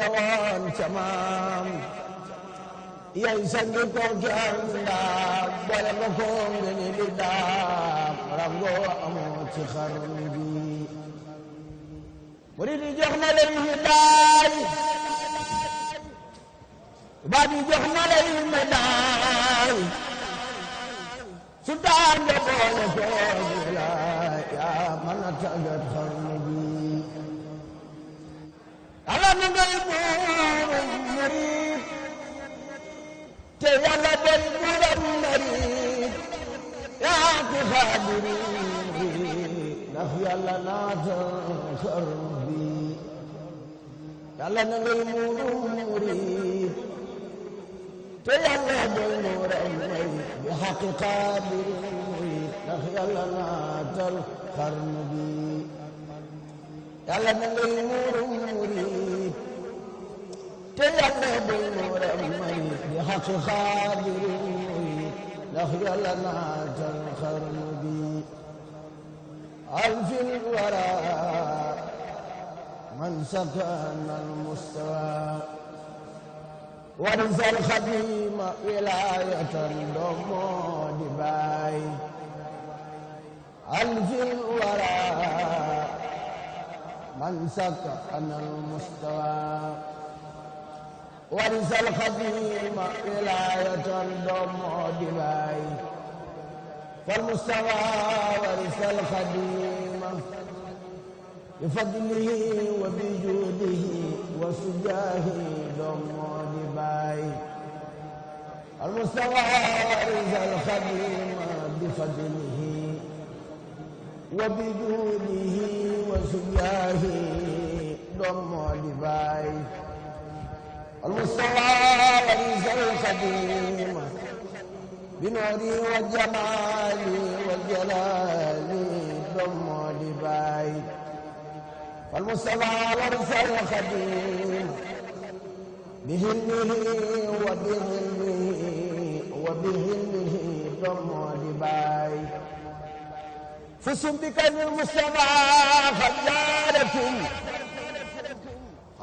la woon ca maam yay sangi ko jar ndaam boole nga ko ngeen di daam rangoo amoo ci xarnu bi murid yi jox na leen hidaay baat yi jox na leen médaay su daan nga boole ko wilaay yaa mën a tàggat xarnu bi ala na ngay buurum murid te yàlla day buuram murid yaa ki xaadiri ndax yàlla naatal xarnu bi yàlla na ngay buurum murid te yàlla day buuram murid bi xaqi xaadiri ndax yàlla naatal xarnu bi yàlla na ngay buurum murid te yàlla day buuram murid bi xaqi xaadiri ndax yàlla naatal xarnu bi alfi lwara man sakana almustawa warisa alxadima wilayatan doom moo di baay alfi lwara man sakana almustawa warisa alxadima wilayatan doom moo di baay falmustawa warisa alxadima bifadlihi wa bijuudihi wa sujaahi doom moo di baay almustawa warisa alxadima bifadlihi wa bijuudihi wa sujaahi doom moo di baay المستوى ورث الخديم بنوري وجمالي والجلال ضم لباي المستوى ورث الخديم بهلمه وبهلمه ضم لباي فسم بك المستوى خجالكم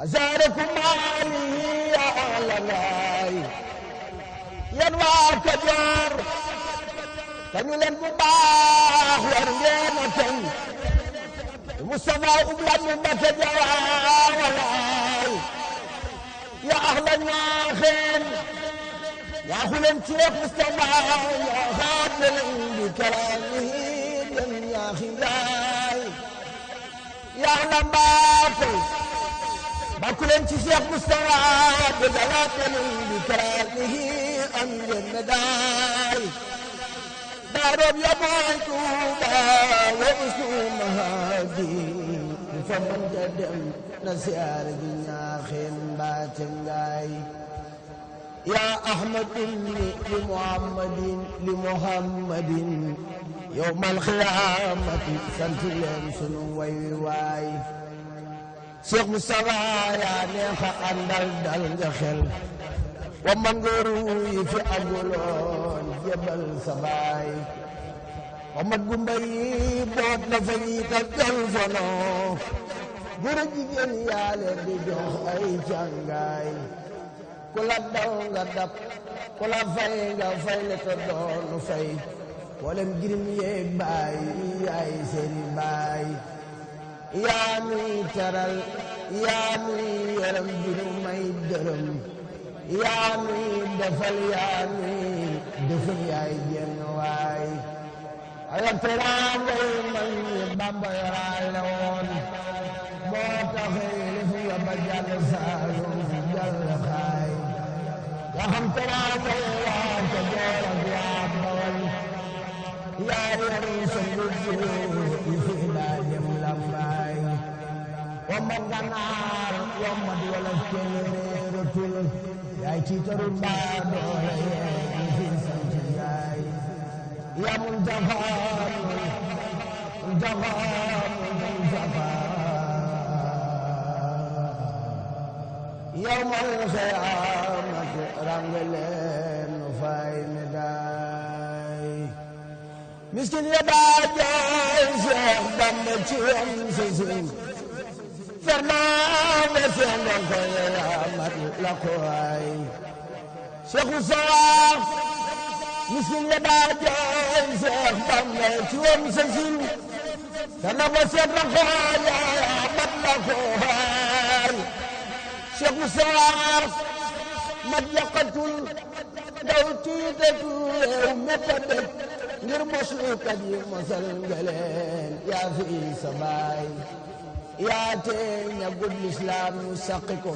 أزاركم عليه يا أهل الله ينوى كجار كنولن بباح ورمينة مصطفى أبلاد بكجار يا أهل الناخن يا خلن شيخ مصطفى يا خادم بكلامه يا خلاي يا أهل باطل باكلن ci Cheikh Moustapha bi dalaatan bi karaamihi am ngeen daay daaroom ya mooy Tuuba wa usumahadi fa man ja dem na siyaar gi ñaaxeen mbaate ngaay ya ahmadin li muhammadin yawmal xiyaamati sant leen sunu way waay Cheikh Moustapha yaa neex a àndal dal nga xel wa man nga ruuy fi aguloon jebal sa baay wa mat gumba yi boot na fa ñi ta telefono góor a jigéen yaa leen di jox ay càngaay ku la daw nga dab ku la fay nga fay le to doonu fay wolem girim yeeg baay yaay seeni baay yaa nuy teral yaa nuy yaram juru may dërëm yaa nuy defal yaa nuy defal yaay jenn waay aya teraangay mag ñi Bamba yoraale woon moo taxee lif nga ba jàll Saalum jàll xaay yaa xam teraangay waa ca Joor ak waa Bawol yaa yor sa nguur yi fi daa dem Lambaay wambat Gànnaar wambat Wolof kenn réeratul yaay tiitaru mbaa doole yi fi sant yaay yaa Muntaxaa yawmal qiyaamati rangeleen fay médaay miskin ya daa jooy Seex Bamba ci am si Fernande seen doon ko la ko waay Cheikh Moustapha miskin ya daa jooy Cheikh Bamba ci woon sa sin te na ko seet la ko yaa mat la ko waay Cheikh Moustapha mat yaqatul daw tiitatul réew mépp a dëkk ngir moslukat yi mosal ngeleen yaa fi sa baay yaa tee ña gud lislaam ñu saqi ko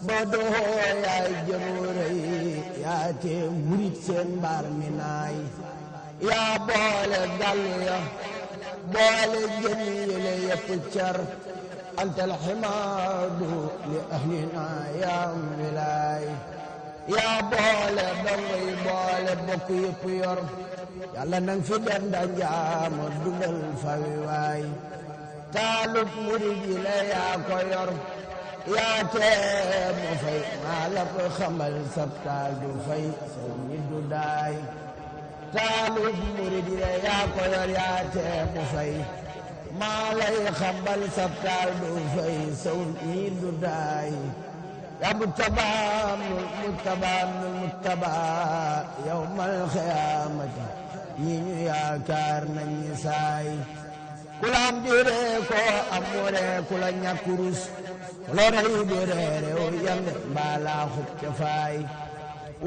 boo doxoo yaay jëmuure yi yaa tee murit seen mbaar mi naay yaa boole gàllu ya boole jën yile yëpp car antal ximaadu li ahlina yaa wilaay yaa boole dongo yi boole bokk yëpp yor yàlla nang fi def nda njaama dundal fawi waay taalub murid yi la yaa ko yor yaa tee mu fay maa la ko xamal sab taal du fay saw nit du daay taalub murid yi la yaa ko yor yaa tee mu fay maa lay xamal sab taal du fay saw nit du daay yaa muttabaa yawmal xiyaamati ñi ñu yaakaar nañ ñi saay ku la am di ree ko am mu ree ku la ñàkk rus loo rey di ree rew yande mbaa laa xub ca faay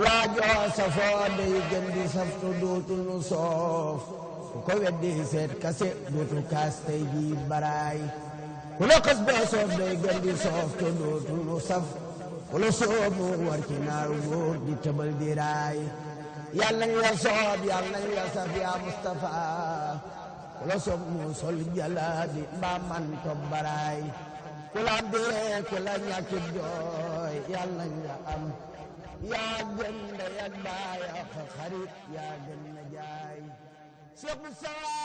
waajoo safoo day gën di saftu dootul nu soof ku ko weddi seet kase dootul kaas tey jii baraay ku la xas boo soof day gën di soof te dootul nu saf ku la soob mu war ci naaru góor di tëbal di raay yàlla nañ la soob yàlla nañ la saf yaa Moustapha ku la soob mu sol jalabi mbaa man tob baraay ku la am diree ku la ñàkkit jooy yàlla nañ la am yaa gën da yag baay ak xarit yaa gën na jaay Cheikh Moustapha